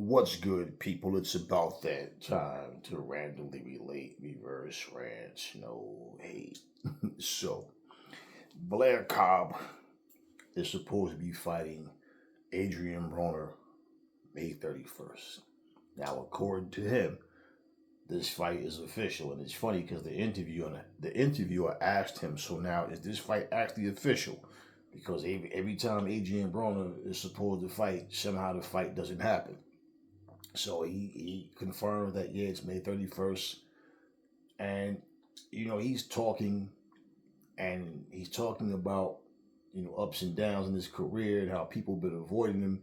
What's good, people? It's about that time to randomly relate reverse rants. No hate. So, Blair Cobb is supposed to be fighting Adrien Broner May 31st. Now, according to him, this fight is official, and it's funny because the interviewer asked him, "So now is this fight actually official?" Because every time Adrien Broner is supposed to fight, somehow the fight doesn't happen. So he confirmed that yeah, it's May 31st, and he's talking about ups and downs in his career and how people been avoiding him.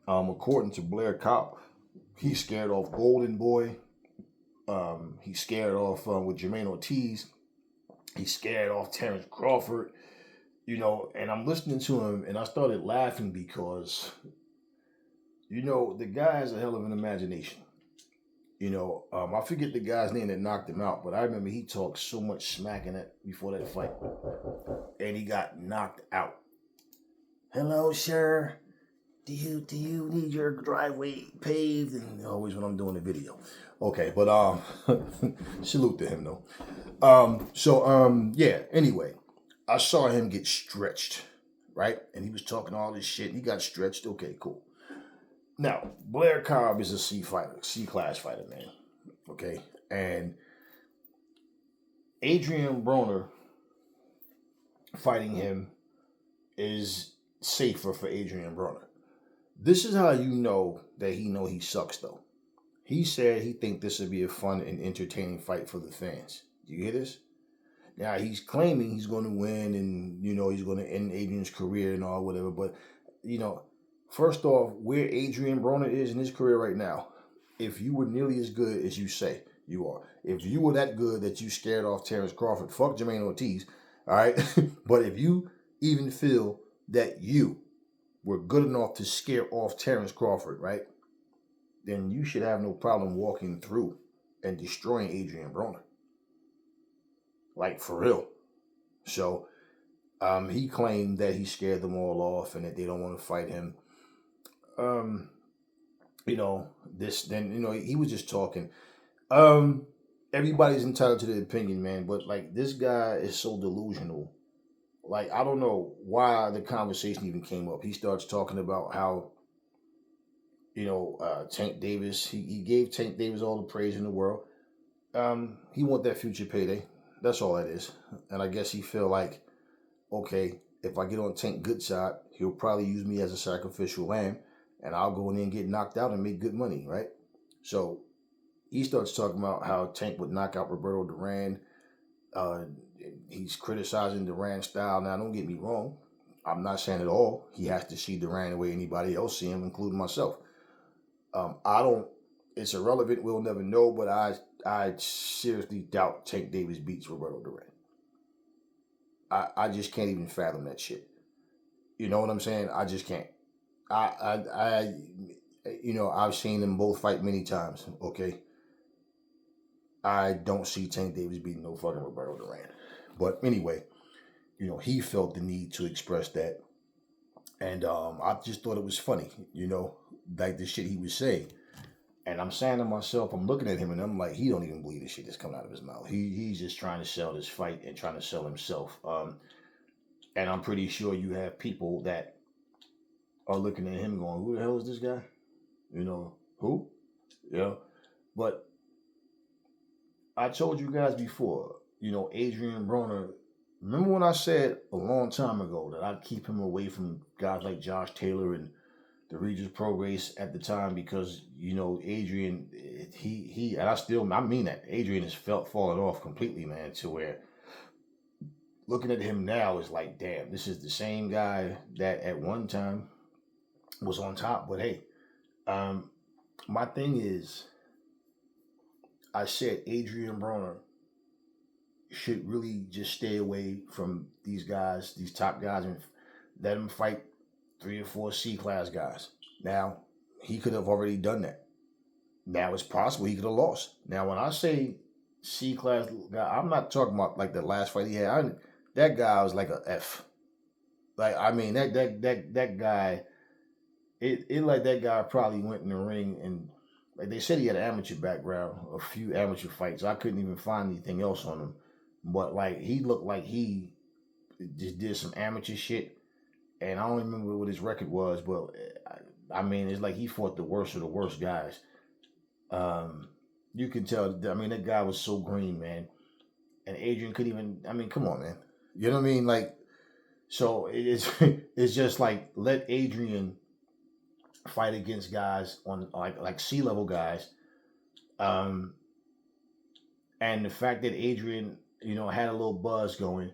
According to Blair Cobb, he's scared off Golden Boy. He's scared off with Jermaine Ortiz. He's scared off Terrence Crawford. And I'm listening to him, and I started laughing because the guy has a hell of an imagination. I forget the guy's name that knocked him out, but I remember he talked so much smack in that before that fight, and he got knocked out. Hello, sir. Do you need your driveway paved? And always when I'm doing the video. Okay, but salute to him though. Yeah. Anyway, I saw him get stretched, right? And he was talking all this shit. And he got stretched. Okay, cool. Now, Blair Cobb is a C-class fighter, man. Okay? And Adrien Broner fighting him is safer for Adrien Broner. This is how you know that he sucks, though. He said he think this would be a fun and entertaining fight for the fans. Do you hear this? Now, he's claiming he's going to win and, he's going to end Adrian's career and all whatever, but, first off, where Adrien Broner is in his career right now, if you were nearly as good as you say you are, if you were that good that you scared off Terrence Crawford, fuck Jermaine Ortiz, all right? But if you even feel that you were good enough to scare off Terrence Crawford, right, then you should have no problem walking through and destroying Adrien Broner. Like, for real. So, he claimed that he scared them all off and that they don't want to fight him. He was just talking. Everybody's entitled to their opinion, man, but like this guy is so delusional. Like, I don't know why the conversation even came up. He starts talking about how, Tank Davis, he gave Tank Davis all the praise in the world. He want that future payday. That's all that is. And I guess he feel like, okay, if I get on Tank good side, he'll probably use me as a sacrificial lamb, and I'll go in there and get knocked out and make good money, right? So he starts talking about how Tank would knock out Roberto Duran. He's criticizing Duran's style. Now, don't get me wrong. I'm not saying at all he has to see Duran the way anybody else see him, including myself. It's irrelevant. We'll never know, but I seriously doubt Tank Davis beats Roberto Duran. I just can't even fathom that shit. You know what I'm saying? I just can't. I've seen them both fight many times, okay? I don't see Tank Davis beating no fucking Roberto Duran. But anyway, he felt the need to express that. And I just thought it was funny, like the shit he was saying. And I'm saying to myself, I'm looking at him and I'm like, he don't even believe the shit that's coming out of his mouth. He's just trying to sell this fight and trying to sell himself. And I'm pretty sure you have people that are looking at him going, who the hell is this guy? Who? But I told you guys before, Adrien Broner, remember when I said a long time ago that I'd keep him away from guys like Josh Taylor and the Regis Pro Race at the time because, Adrien, I mean that. Adrien has fallen off completely, man, to where looking at him now is like, damn, this is the same guy that at one time was on top. But hey, my thing is, I said Adrien Broner should really just stay away from these guys, these top guys, and let him fight 3 or 4 C-class guys. Now, he could have already done that. Now, it's possible he could have lost. Now, when I say C-class guy, I'm not talking about like the last fight he had. That guy was like a F. Like, I mean, that guy it like that guy probably went in the ring and like they said he had an amateur background, a few amateur fights. I couldn't even find anything else on him, but like he looked like he just did some amateur shit, and I don't remember what his record was, but I mean it's like he fought the worst of the worst guys. You can tell. I mean that guy was so green, man, and Adrien could even. I mean, come on, man. You know what I mean? Like, so it's it's just like let Adrien fight against guys on like C-level guys, um, and the fact that Adrien, had a little buzz going,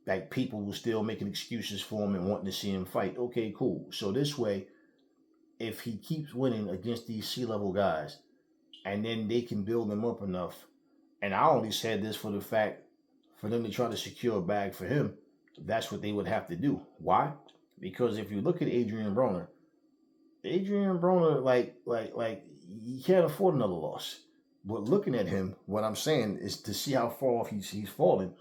like people were still making excuses for him and wanting to see him fight. Okay, cool. So this way, if he keeps winning against these C-level guys, and then they can build him up enough, and I only said this for the fact for them to try to secure a bag for him, that's what they would have to do. Why? Because if you look at Adrien Broner, like he can't afford another loss. But looking at him, what I'm saying is to see how far off he's fallen.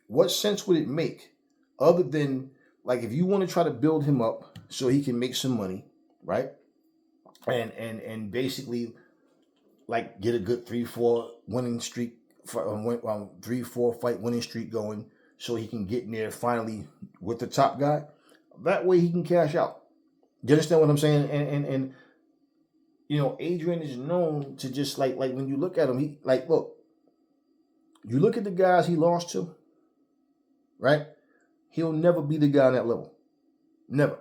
What sense would it make, other than like if you want to try to build him up so he can make some money, right? And basically like get a good 3-4 winning streak, 3-4 fight winning streak going, so he can get in there finally with the top guy. That way he can cash out. You understand what I'm saying? And Adrien is known to just like when you look at him, he like look. You look at the guys he lost to, right? He'll never be the guy on that level. Never.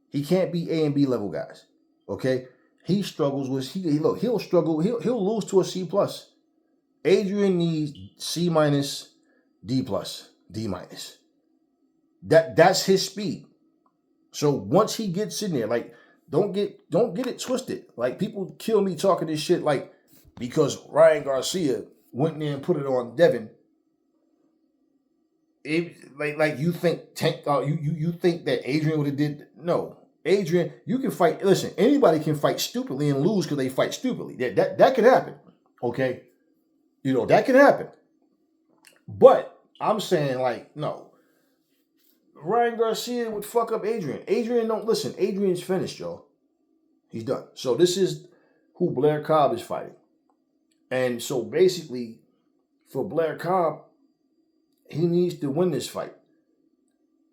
He can't be A and B level guys. Okay? He struggles with he'll struggle, he'll lose to a C plus. Adrien needs C minus, D plus, D minus. That's his speed. So once he gets in there, like don't get it twisted. Like people kill me talking this shit like because Ryan Garcia went in there and put it on Devin. Like you think you think that Adrien would have did no. Adrien, you can fight. Listen, anybody can fight stupidly and lose because they fight stupidly. That could happen. Okay, that could happen. But I'm saying like no. Ryan Garcia would fuck up Adrien. Adrien don't listen. Adrien's finished, y'all. He's done. So this is who Blair Cobb is fighting. And so basically, for Blair Cobb, he needs to win this fight.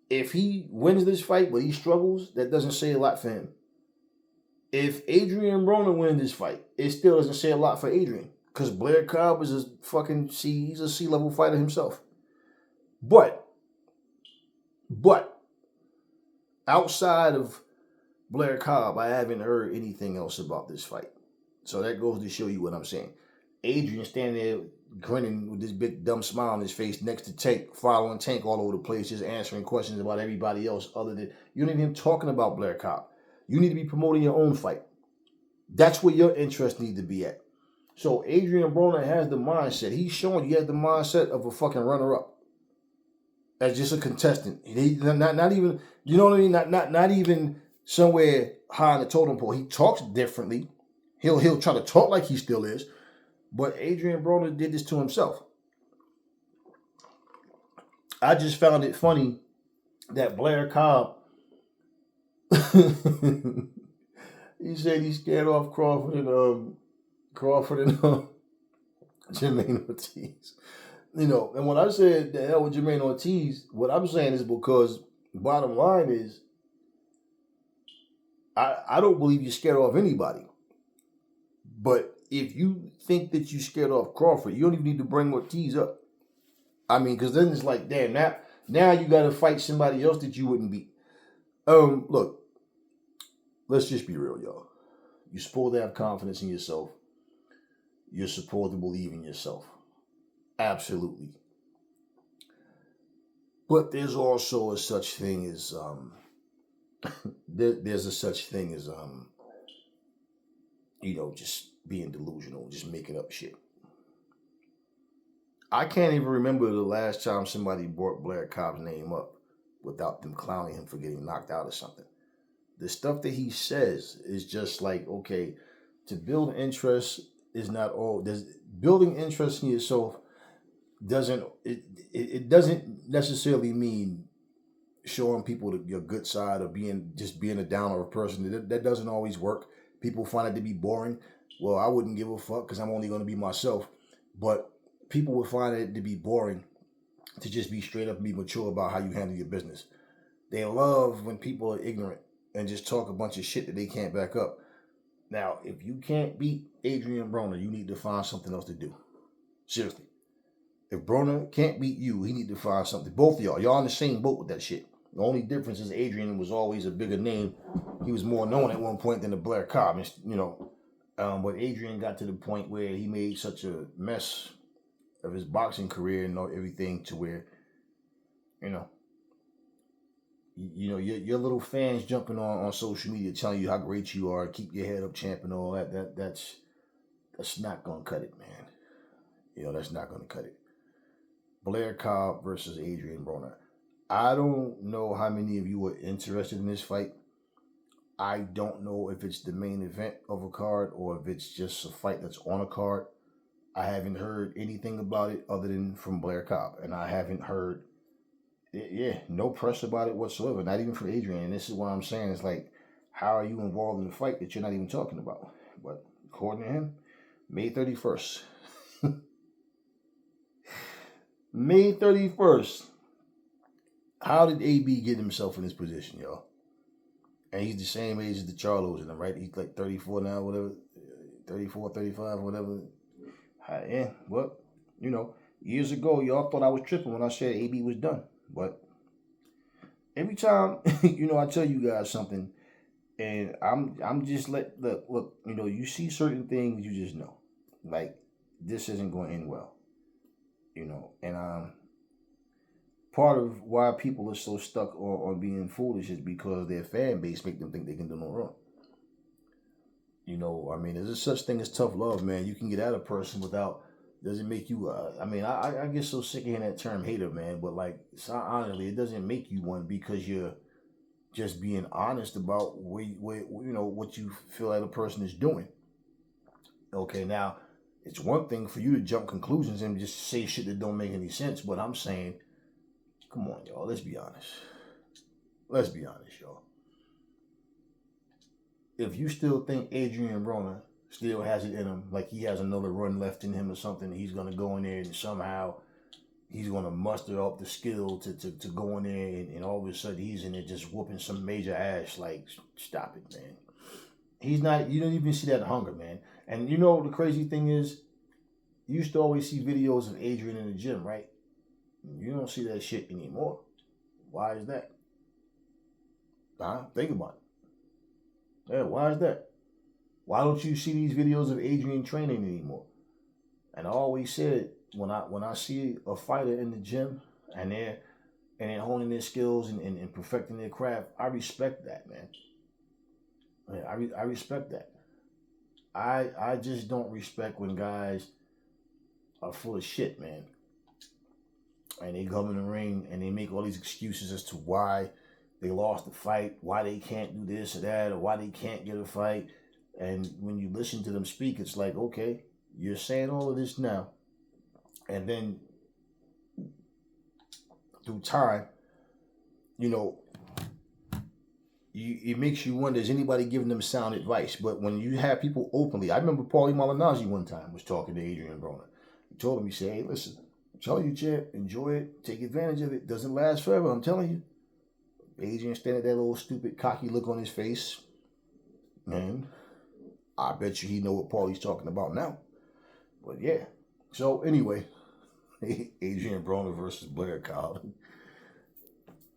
If he wins this fight, but he struggles, that doesn't say a lot for him. If Adrien Broner wins this fight, it still doesn't say a lot for Adrien. Because Blair Cobb is he's a C-level fighter himself. But outside of Blair Cobb, I haven't heard anything else about this fight. So that goes to show you what I'm saying. Adrien standing there grinning with this big dumb smile on his face next to Tank, following Tank all over the place, just answering questions about everybody else other than you don't even talking about Blair Cobb. You need to be promoting your own fight. That's where your interest needs to be at. So Adrien Broner has the mindset. He's showing you has the mindset of a fucking runner-up. As just a contestant. He not even, you know what I mean? Not even somewhere high on the totem pole. He talks differently. He'll try to talk like he still is. But Adrien Broner did this to himself. I just found it funny that Blair Cobb he said he scared off Crawford and Jermaine Ortiz. And when I said the hell with Jermaine Ortiz, what I'm saying is because bottom line is I don't believe you're scared off anybody. But if you think that you scared off Crawford, you don't even need to bring Ortiz up. I mean, because then it's like, damn, now you got to fight somebody else that you wouldn't beat. Look, let's just be real, y'all. You're supposed to have confidence in yourself. You're supposed to believe in yourself. Absolutely. But there's also a such thing as there's a such thing as just being delusional, just making up shit. I can't even remember the last time somebody brought Blair Cobb's name up without them clowning him for getting knocked out or something. The stuff that he says is just like, okay, to build interest is not all. Building interest in yourself doesn't necessarily mean showing people your good side or just being a down earth person. That doesn't always work. People find it to be boring. Well, I wouldn't give a fuck because I'm only going to be myself. But people would find it to be boring to just be straight up and be mature about how you handle your business. They love when people are ignorant and just talk a bunch of shit that they can't back up. Now, if you can't beat Adrien Broner, you need to find something else to do. Seriously. If Broner can't beat you, he need to find something. Both of y'all in the same boat with that shit. The only difference is Adrien was always a bigger name. He was more known at one point than the Blair Cobb, but Adrien got to the point where he made such a mess of his boxing career and everything to where, your little fans jumping on social media telling you how great you are, keep your head up, champ, and all that. That's not gonna cut it, man. That's not gonna cut it. Blair Cobb versus Adrien Broner. I don't know how many of you are interested in this fight. I don't know if it's the main event of a card or if it's just a fight that's on a card. I haven't heard anything about it other than from Blair Cobb. And I haven't heard, no press about it whatsoever. Not even from Adrien. And this is what I'm saying. It's like, how are you involved in a fight that you're not even talking about? But according to him, May 31st. May 31st. How did AB get himself in this position, y'all? And he's the same age as the Charlos in him, right? He's like 34 now, whatever. 34, 35, whatever. Yeah, well, years ago, y'all thought I was tripping when I said AB was done. But every time, I tell you guys something, and I'm just look, you see certain things, you just know. Like, this isn't going to end well. And part of why people are so stuck on being foolish is because their fan base make them think they can do no wrong. There's a such thing as tough love, man. You can get at a person without, doesn't make you, I get so sick of hearing that term hater, man. But honestly, it doesn't make you one because you're just being honest about what you feel like a person is doing. Okay, now, it's one thing for you to jump conclusions and just say shit that don't make any sense. But I'm saying, come on, y'all. Let's be honest. Let's be honest, y'all. If you still think Adrien Broner still has it in him, like he has another run left in him or something, he's going to go in there and somehow he's going to muster up the skill to go in there and all of a sudden he's in there just whooping some major ass. Like, stop it, man. He's not, you don't even see that hunger, man. And the crazy thing is, you used to always see videos of Adrien in the gym, right? You don't see that shit anymore. Why is that? Think about it. Yeah, why is that? Why don't you see these videos of Adrien training anymore? And I always said, when I see a fighter in the gym and they're honing their skills and perfecting their craft, I respect that, man. I respect that. I just don't respect when guys are full of shit, man. And they come in the ring and they make all these excuses as to why they lost the fight, why they can't do this or that, or why they can't get a fight. And when you listen to them speak, it's like, okay, you're saying all of this now. And then through time, it makes you wonder, is anybody giving them sound advice? But when you have people openly, I remember Paulie Malignaggi one time was talking to Adrien Broner. He told him, he said, hey, listen, I'm telling you, champ, enjoy it, take advantage of it. Doesn't last forever, I'm telling you. Adrien standing there, that little stupid, cocky look on his face. Man, I bet you he know what Paulie's talking about now. But yeah. So anyway, Adrien Broner versus Blair Cobb.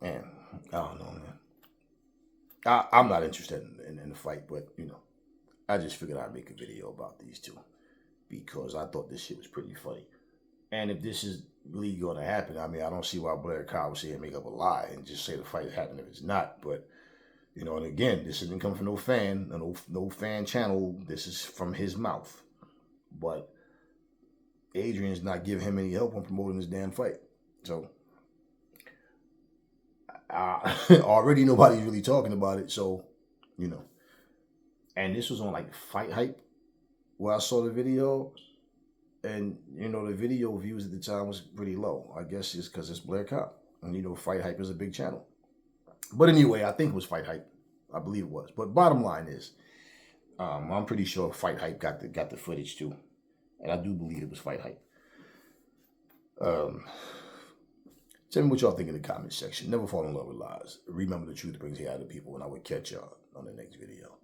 Man, I don't know, man. I'm not interested in the fight, but, I just figured I'd make a video about these two because I thought this shit was pretty funny. And if this is really going to happen, I don't see why Blair Cobb would say and make up a lie and just say the fight happened if it's not. But, and again, this didn't come from no fan, no fan channel. This is from his mouth. But Adrien's not giving him any help on promoting this damn fight. So, already nobody's really talking about it. So, and this was on Fight Hype where I saw the video. And, the video views at the time was pretty low. I guess it's because it's Blair Cobb. And, Fight Hype is a big channel. But anyway, I think it was Fight Hype. I believe it was. But bottom line is, I'm pretty sure Fight Hype got the footage too, and I do believe it was Fight Hype. Tell me what y'all think in the comment section. Never fall in love with lies. Remember, the truth brings you out of people, and I will catch y'all on the next video.